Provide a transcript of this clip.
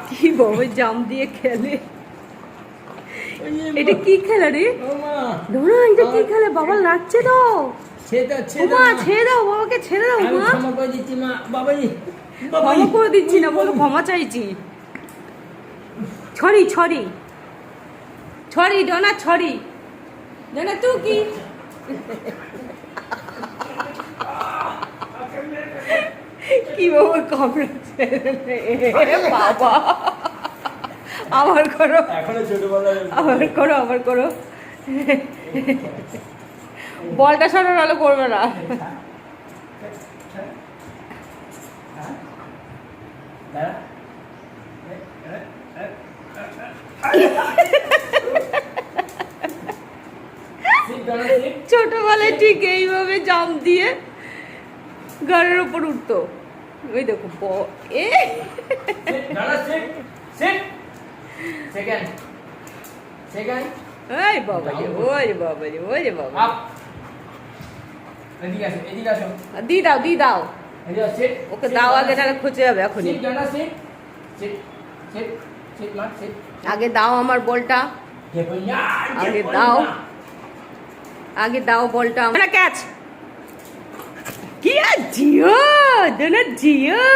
কি বাবা জাম দিয়ে খেলে, এটা কি খেলা রে? ধরো এটা কি খেলে? বাবা লাগছে তো, মা ছেড়ে দাও, বাবাকে ছেড়ে দাও মা। ক্ষমা করে দিচ্ছি না, বলো ক্ষমা চাইছি। ছড়ি ছড়ি ছড়ি ডোনা, ছড়ি ডোনা, তুই কি কি বাবা কামড়াচ্ছে বাবা। আবার করো, আবার করো, আবার করো। বলটা সরার আলো করবে না। ছোটবেলায় ঠিক এইভাবে জাম দিয়ে গাড়ির উপর উঠতো। ওই দেখো এই বাবা রে, ওরে বাবা রে, ওরে বাবা। দি দাও, দি দাও, ওকে দাও আগে, তাহলে খুঁজে যাবে এখনই। আগে দাও আমার বলটা, আগে দাও, আগে দাও বলটা। ক্যাচ কি, জিও, জিও।